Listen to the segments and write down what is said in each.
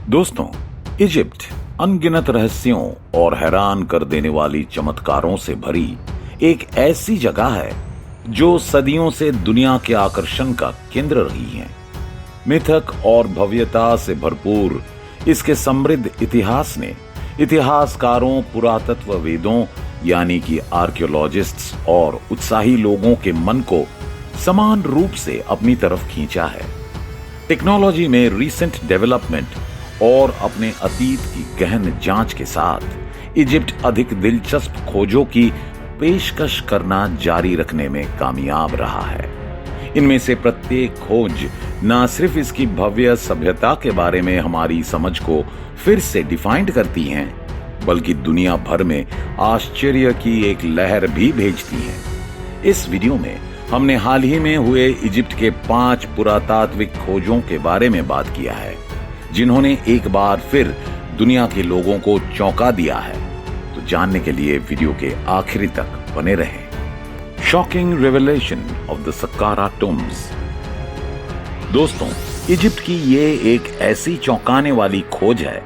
दोस्तों, इजिप्ट अनगिनत रहस्यों और हैरान कर देने वाली चमत्कारों से भरी एक ऐसी जगह है जो सदियों से दुनिया के आकर्षण का केंद्र रही है। मिथक और भव्यता से भरपूर इसके समृद्ध इतिहास ने इतिहासकारों, पुरातत्ववेदों यानी कि आर्कियोलॉजिस्ट्स और उत्साही लोगों के मन को समान रूप से अपनी तरफ खींचा है। टेक्नोलॉजी में रीसेंट डेवलपमेंट और अपने अतीत की गहन जांच के साथ इजिप्ट अधिक दिलचस्प खोजों की पेशकश करना जारी रखने में कामयाब रहा है। इनमें से प्रत्येक खोज न सिर्फ इसकी भव्य सभ्यता के बारे में हमारी समझ को फिर से डिफाइंड करती हैं, बल्कि दुनिया भर में आश्चर्य की एक लहर भी भेजती हैं। इस वीडियो में हमने हाल ही में हुए इजिप्ट के 5 पुरातात्विक खोजों के बारे में बात किया है, जिन्होंने एक बार फिर दुनिया के लोगों को चौंका दिया है। तो जानने के लिए वीडियो के आखिरी तक बने रहें। Shocking revelation of the Saqqara tombs. दोस्तों, इजिप्ट की ये एक ऐसी चौंकाने वाली खोज है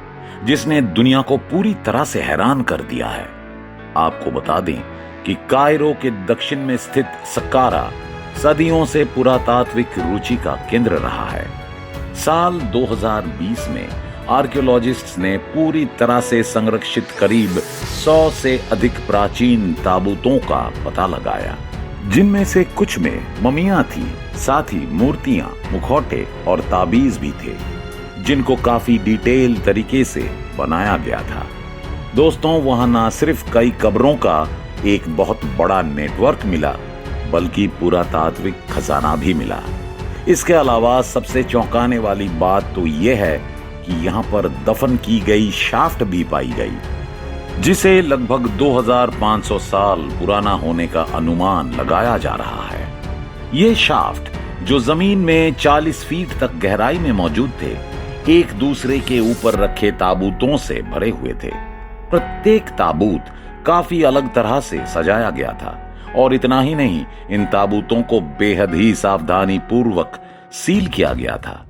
जिसने दुनिया को पूरी तरह से हैरान कर दिया है। आपको बता दें कि कायरो के दक्षिण में स्थित सक्कारा सदियों से पुरातात्विक रुचि का केंद्र रहा है। साल 2020 में आर्कियोलॉजिस्ट्स ने पूरी तरह से संरक्षित करीब 100 से अधिक प्राचीन ताबूतों का पता लगाया, जिनमें से कुछ में ममियां थी, साथ ही मूर्तियां, मुखौटे और ताबीज भी थे, जिनको काफी डिटेल तरीके से बनाया गया था। दोस्तों, वहां न सिर्फ कई कब्रों का एक बहुत बड़ा नेटवर्क मिला, बल्कि पुरातात्विक खजाना भी मिला। इसके अलावा सबसे चौंकाने वाली बात तो यह है कि यहाँ पर दफन की गई शाफ्ट भी पाई गई, जिसे लगभग 2500 साल पुराना होने का अनुमान लगाया जा रहा है। ये शाफ्ट, जो जमीन में 40 फीट तक गहराई में मौजूद थे, एक दूसरे के ऊपर रखे ताबूतों से भरे हुए थे। प्रत्येक ताबूत काफी अलग तरह से सजाया गया था, और इतना ही नहीं, इन ताबूतों को बेहद ही सावधानी पूर्वक सील किया गया था।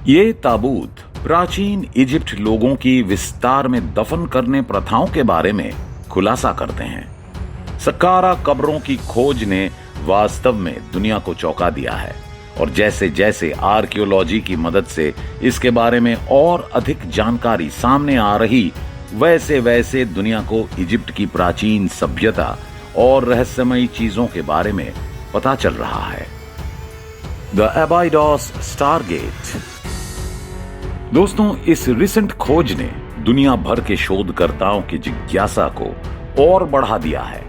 ये ताबूत प्राचीन इजिप्ट लोगों की विस्तार में दफन करने प्रथाओं के बारे में खुलासा करते हैं। सक्कारा कब्रों की खोज ने वास्तव में दुनिया को चौंका दिया है, और जैसे जैसे आर्कियोलॉजी की मदद से इसके बारे में और अधिक जानकारी सामने आ रही, वैसे वैसे दुनिया को इजिप्ट की प्राचीन सभ्यता और रहस्यमयी चीजों के बारे में पता चल रहा है। The Abydos stargate. दोस्तों, इस रिसेंट खोज ने दुनिया भर के शोधकर्ताओं की जिज्ञासा को और बढ़ा दिया है।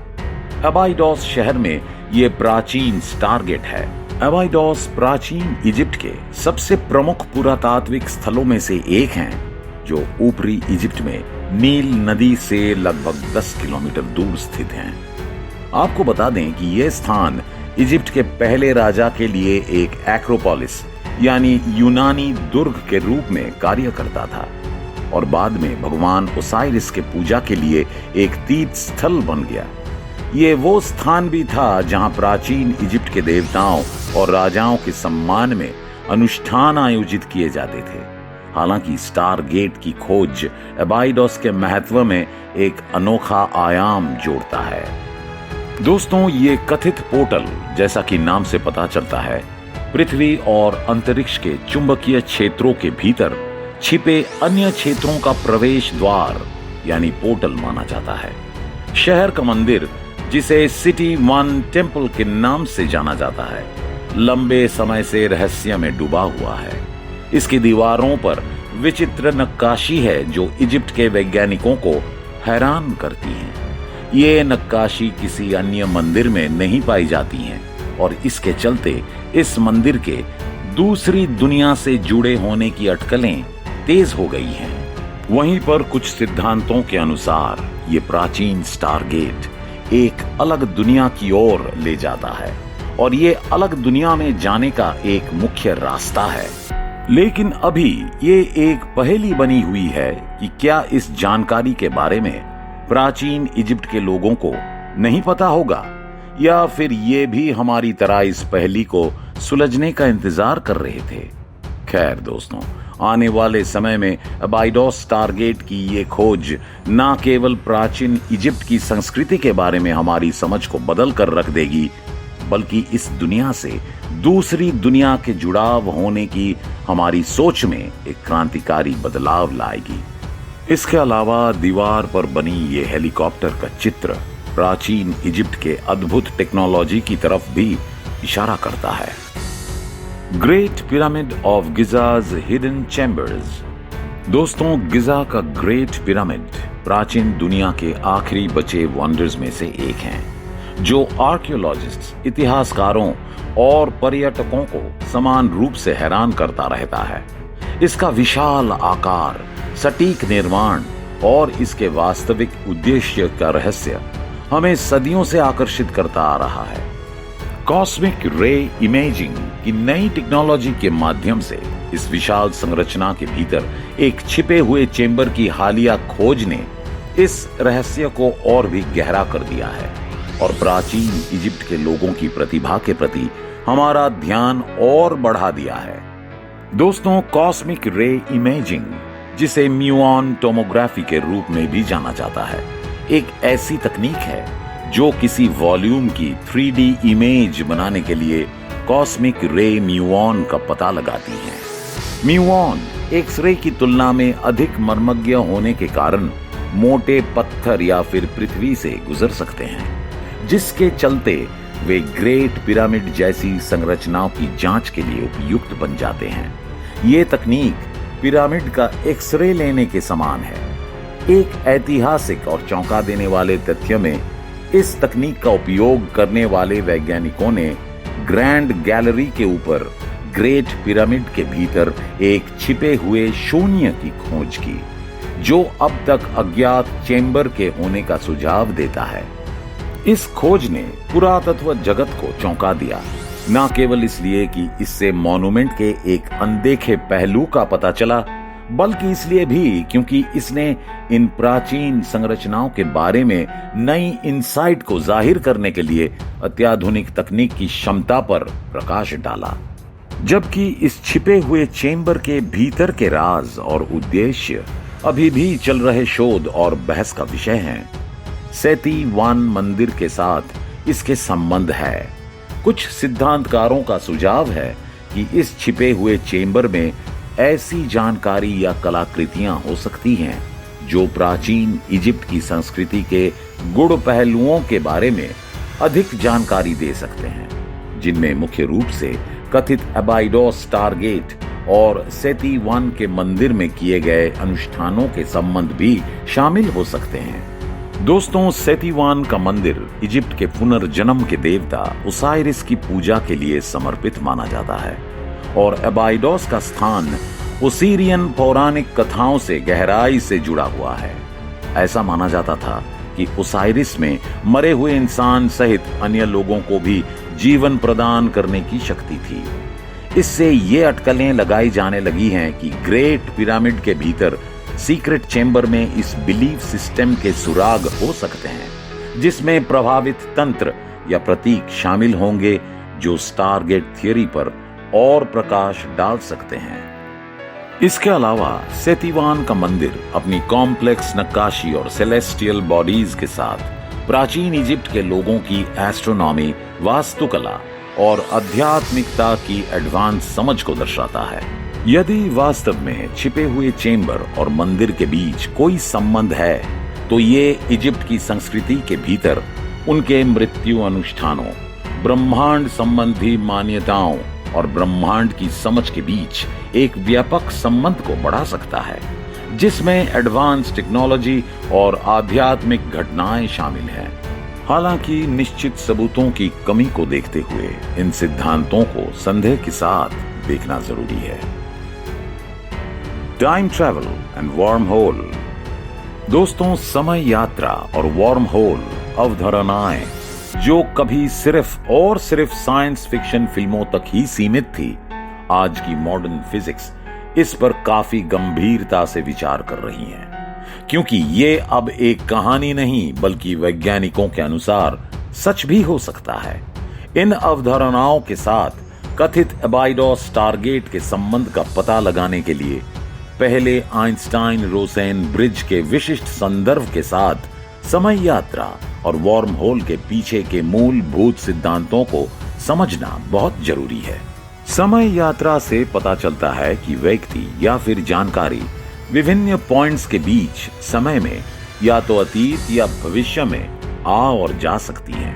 एबाइडोस शहर में यह प्राचीन स्टारगेट है। एबाइडोस प्राचीन इजिप्ट के सबसे प्रमुख पुरातात्विक स्थलों में से एक हैं, जो ऊपरी इजिप्ट में नील नदी से लगभग 10 किलोमीटर दूर स्थित हैं। आपको बता दें कि यह स्थान इजिप्ट के पहले राजा के लिए एक एक्रोपोलिस यानी यूनानी दुर्ग के रूप में कार्य करता था, और बाद में भगवान ओसाइरिस के पूजा के लिए एक तीर्थ स्थल बन गया। ये वो स्थान भी था जहां प्राचीन इजिप्ट के देवताओं और राजाओं के सम्मान में अनुष्ठान आयोजित किए जाते थे। हालांकि स्टार गेट की खोज एबाइडोस के महत्व में एक अनोखा आयाम जोड़ता है। दोस्तों, ये कथित पोर्टल, जैसा कि नाम से पता चलता है, पृथ्वी और अंतरिक्ष के चुंबकीय क्षेत्रों के भीतर छिपे अन्य क्षेत्रों का प्रवेश द्वार यानी पोर्टल माना जाता है। शहर का मंदिर, जिसे सिटी वन टेम्पल के नाम से जाना जाता है, लंबे समय से रहस्य में डूबा हुआ है। इसकी दीवारों पर विचित्र नक्काशी है जो इजिप्ट के वैज्ञानिकों को हैरान करती है। ये नक्काशी किसी अन्य मंदिर में नहीं पाई जाती हैं, और इसके चलते इस मंदिर के दूसरी दुनिया से जुड़े होने की अटकलें तेज हो गई हैं। वहीं पर कुछ सिद्धांतों के अनुसार ये प्राचीन स्टार गेट एक अलग दुनिया की ओर ले जाता है, और ये अलग दुनिया में जाने का एक मुख्य रास्ता है। लेकिन अभी ये एक पहेली बनी हुई है कि क्या इस जानकारी के बारे में प्राचीन इजिप्ट के लोगों को नहीं पता होगा, या फिर ये भी हमारी तरह इस पहेली को सुलझने का इंतजार कर रहे थे। खैर दोस्तों, आने वाले समय में अबाइडोस स्टारगेट की ये खोज न केवल प्राचीन इजिप्ट की संस्कृति के बारे में हमारी समझ को बदल कर रख देगी, बल्कि इस दुनिया से दूसरी दुनिया के जुड़ाव होने की हमारी सोच में एक क्रांतिकारी बदलाव लाएगी। इसके अलावा दीवार पर बनी ये हेलीकॉप्टर का चित्र प्राचीन इजिप्ट के अद्भुत टेक्नोलॉजी की तरफ भी इशारा करता है। Great pyramid of Giza's hidden chambers. दोस्तों, गिजा का ग्रेट पिरामिड प्राचीन दुनिया के आखिरी बचे वंडर्स में से एक हैं, जो आर्कियोलॉजिस्ट, इतिहासकारों और पर्यटकों को समान रूप से हैरान करता रहता है। इसका विशाल आकार, सटीक निर्माण और इसके वास्तविक उद्देश्य का रहस्य हमें सदियों से आकर्षित करता आ रहा है। कॉस्मिक रे इमेजिंग की नई टेक्नोलॉजी के माध्यम से इस विशाल संरचना के भीतर एक छिपे हुए चेंबर की हालिया खोज ने इस रहस्य को और भी गहरा कर दिया है और प्राचीन इजिप्ट के लोगों की प्रतिभा के प्रति हमारा ध्यान और बढ़ा दिया है। दोस्तों, कॉस्मिक रे इमेजिंग, जिसे म्यूऑन टोमोग्राफी के रूप में भी जाना जाता है, एक ऐसी तकनीक है जो किसी वॉल्यूम की 3D इमेज बनाने के लिए कॉस्मिक रे म्यूऑन का पता लगाती है। म्यूऑन एक्सरे की तुलना में अधिक मर्मज्ञ होने के कारण मोटे पत्थर या फिर पृथ्वी से गुजर सकते हैं, जिसके चलते वे ग्रेट पिरामिड जैसी संरचनाओं की जांच के लिए उपयुक्त बन जाते हैं। ये तकनीक पिरामिड का एक्सरे लेने के समान है। एक ऐतिहासिक और चौंका देने वाले तथ्य में इस तकनीक का उपयोग करने वाले वैज्ञानिकों ने ग्रैंड गैलरी के ऊपर ग्रेट पिरामिड के भीतर एक छिपे हुए शून्य की खोज की, जो अब तक अज्ञात चेंबर के होने का सुझाव देता है। इस खोज ने पुरातत्व जगत को चौंका दिया, न केवल इसलिए कि इससे मॉन्यूमेंट के एक अनदेखे पहलू का पता चला, बल्कि इसलिए भी क्योंकि इसने इन प्राचीन संरचनाओं के बारे में नई इंसाइट को जाहिर करने के लिए अत्याधुनिक तकनीक की क्षमता पर प्रकाश डाला। जबकि इस छिपे हुए चेंबर के भीतर के राज और उद्देश्य अभी भी चल रहे शोध और बहस का विषय हैं। सेती वन मंदिर के साथ इसके संबंध है। कुछ सिद्धांतकारों का सुझाव है कि इस छिपे हुए चेंबर में ऐसी जानकारी या कलाकृतियां हो सकती हैं जो प्राचीन इजिप्ट की संस्कृति के गुण पहलुओं के बारे में अधिक जानकारी दे सकते हैं, जिनमें मुख्य रूप से कथित अबाइडोस स्टारगेट और सेती वन के मंदिर में किए गए अनुष्ठानों के संबंध भी शामिल हो सकते हैं। दोस्तों, सेती वन का मंदिर इजिप्ट के पुनर्जन्म के देवता ओसाइरिस की पूजा के लिए समर्पित माना जाता है और अबाइडोस का स्थान ओसीरियन पौराणिक कथाओं से गहराई से जुड़ा हुआ है। ऐसा माना जाता था कि ओसाइरिस में मरे हुए इंसान सहित अन्य लोगों को भी जीवन प्रदान करने की शक्ति थी। इससे ये अटकलें लगाई जाने लगी हैं कि ग्रेट पिरामिड के भीतर सीक्रेट चेंबर में इस बिलीफ सिस्टम के सुराग हो सकते हैं, जिसमें प्रभावित तंत्र या प्रतीक शामिल होंगे जो स्टारगेट थियरी पर और प्रकाश डाल सकते हैं। इसके अलावा सेतीवान का मंदिर अपनी कॉम्प्लेक्स नक्काशी और सेलेस्टियल बॉडीज के साथ प्राचीन इजिप्ट के लोगों की एस्ट्रोनॉमी, वास्तुकला और आध्यात्मिकता की एडवांस समझ को दर्शाता है। यदि वास्तव में छिपे हुए चेंबर और मंदिर के बीच कोई संबंध है, तो ये इजिप्ट की संस्कृति के भीतर उनके मृत्यु अनुष्ठानों, ब्रह्मांड संबंधी मान्यताओं और ब्रह्मांड की समझ के बीच एक व्यापक संबंध को बढ़ा सकता है, जिसमें एडवांस टेक्नोलॉजी और आध्यात्मिक घटनाएं शामिल हैं। हालांकि निश्चित सबूतों की कमी को देखते हुए इन सिद्धांतों को संदेह के साथ देखना जरूरी है। Time travel and worm hole. दोस्तों, समय यात्रा और वर्म होल अवधारणाएं जो कभी सिर्फ और सिर्फ साइंस फिक्शन फिल्मों तक ही सीमित थी, आज की मॉडर्न फिजिक्स इस पर काफी गंभीरता से विचार कर रही है, क्योंकि ये अब एक कहानी नहीं बल्कि वैज्ञानिकों के अनुसार सच भी हो सकता है। इन अवधारणाओं के साथ कथित अबाइडोस स्टारगेट के संबंध का पता लगाने के लिए पहले आइंस्टाइन रोसेन ब्रिज के विशिष्ट संदर्भ के साथ समय यात्रा और वार्म होल के पीछे के मूलभूत सिद्धांतों को समझना बहुत जरूरी है। समय यात्रा से पता चलता है कि व्यक्ति या फिर जानकारी विभिन्न पॉइंट्स के बीच समय में या तो अतीत या भविष्य में आ और जा सकती है।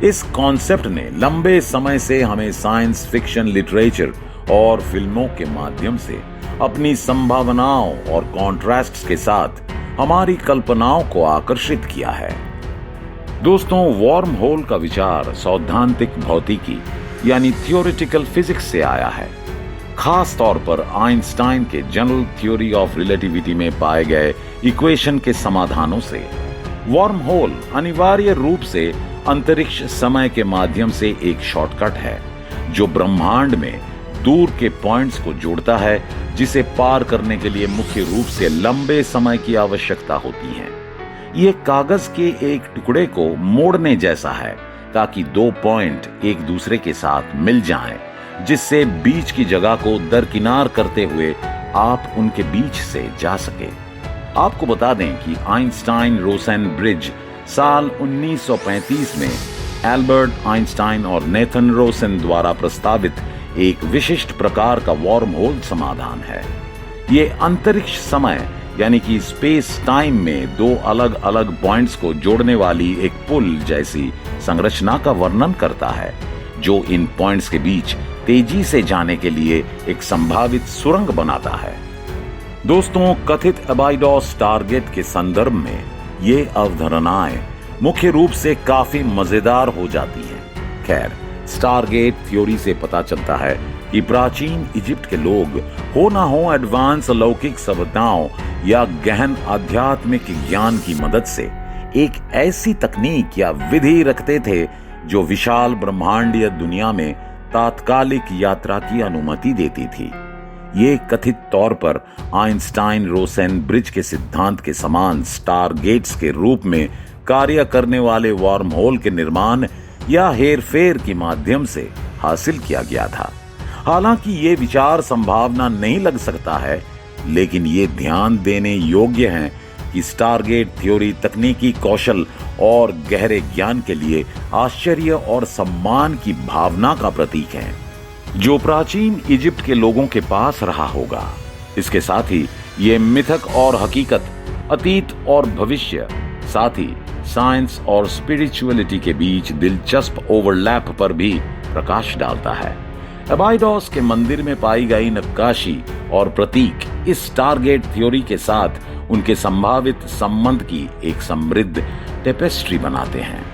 इस कॉन्सेप्ट ने लंबे समय से हमें साइंस फिक्शन लिटरेचर और फिल्मों के माध्यम से अपनी संभावनाओं और कॉन्ट्रास्ट्स के साथ हमारी कल्पनाओं को आकर्षित किया है। दोस्तों, वार्म होल का विचार सैद्धांतिक भौतिकी यानी थियोरेटिकल फिजिक्स से आया है, खास तौर पर आइंस्टाइन के जनरल थ्योरी ऑफ रिलेटिविटी में पाए गए इक्वेशन के समाधानों से। वार्म होल अनिवार्य रूप से अंतरिक्ष समय के माध्यम से एक शॉर्टकट है जो ब्रह्मांड में दूर के पॉइंट्स को जोड़ता है, जिसे पार करने के लिए मुख्य रूप से लंबे समय की आवश्यकता होती है। ये कागज के एक टुकड़े को मोड़ने जैसा है ताकि दो पॉइंट एक दूसरे के साथ मिल जाएं, जिससे बीच की जगह को दरकिनार करते हुए आप उनके बीच से जा सके। आपको बता दें कि आइंस्टाइन रोसेन ब्रिज साल 1935 में एल्बर्ट आइंस्टाइन और नेथन रोसेन द्वारा प्रस्तावित एक विशिष्ट प्रकार का वार्म होल समाधान है। ये अंतरिक्ष समय यानी कि स्पेस टाइम में दो अलग अलग पॉइंट्स को जोड़ने वाली एक पुल जैसी संरचना का वर्णन करता है, जो इन पॉइंट्स के बीच तेजी से जाने के लिए एक संभावित सुरंग बनाता है। दोस्तों, कथित अबाइडॉस टारगेट के संदर्भ में ये अवधारणाएं मुख्य रूप से काफी मजेदार हो जाती हैं। खैर, स्टारगेट थ्योरी से पता चलता है कि प्राचीन इजिप्ट के लोग हो ना हो एडवांस अलौकिक सभ्यताओं या गहन आध्यात्मिक ज्ञान की मदद से एक ऐसी तकनीक या विधि रखते थे जो विशाल ब्रह्मांडीय दुनिया में तात्कालिक यात्रा की अनुमति देती थी। ये कथित तौर पर आइंस्टाइन रोसेन ब्रिज के सिद्धांत के समान स्टारगेट्स के रूप में कार्य करने वाले वार्म होल के निर्माण या हेरफेर के माध्यम से हासिल किया गया था। हालांकि ये विचार संभावना नहीं लग सकता है, लेकिन ये ध्यान देने योग्य है कि स्टारगेट थ्योरी तकनीकी कौशल और गहरे ज्ञान के लिए आश्चर्य और सम्मान की भावना का प्रतीक है, जो प्राचीन इजिप्ट के लोगों के पास रहा होगा। इसके साथ ही ये मिथक और हकीकत, अतीत और भविष्य, साथ ही साइंस और स्पिरिचुअलिटी के बीच दिलचस्प ओवरलैप पर भी प्रकाश डालता है। अबाइडॉस के मंदिर में पाई गई नक्काशी और प्रतीक इस स्टारगेट थ्योरी के साथ उनके संभावित संबंध की एक समृद्ध टेपेस्ट्री बनाते हैं।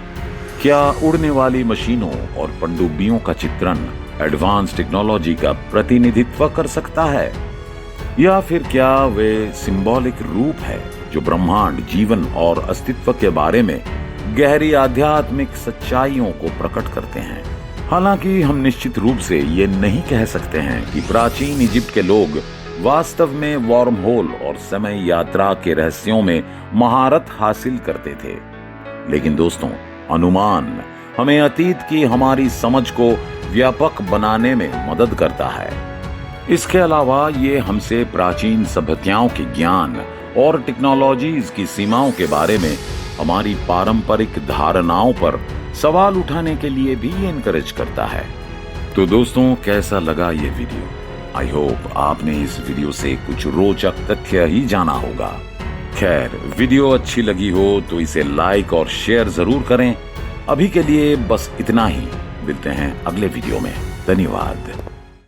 क्या उड़ने वाली मशीनों और पनडुब्बियों का चित्रण एडवांस टेक्नोलॉजी का प्रतिनिधित्व कर सकता है, या फिर क्या वे सिंबॉलिक रूप है जो ब्रह्मांड, जीवन और अस्तित्व के बारे में गहरी आध्यात्मिक सच्चाइयों को प्रकट करते हैं? हालांकि हम निश्चित रूप से ये नहीं कह सकते हैं कि प्राचीन इजिप्ट के लोग वास्तव में वार्म होल और समय यात्रा के रहस्यों में महारत हासिल करते थे, लेकिन दोस्तों, अनुमान हमें अतीत की हमारी समझ को व्यापक बनाने में मदद करता है। इसके अलावा ये हमसे प्राचीन सभ्यताओं के ज्ञान और टेक्नोलॉजीज की सीमाओं के बारे में हमारी पारंपरिक धारणाओं पर सवाल उठाने के लिए भी एनकरेज करता है। तो दोस्तों, कैसा लगा ये वीडियो? आई होप आपने इस वीडियो से कुछ रोचक तथ्य ही जाना होगा। खैर, वीडियो अच्छी लगी हो तो इसे लाइक और शेयर जरूर करें। अभी के लिए बस इतना ही। मिलते हैं अगले वीडियो में। धन्यवाद।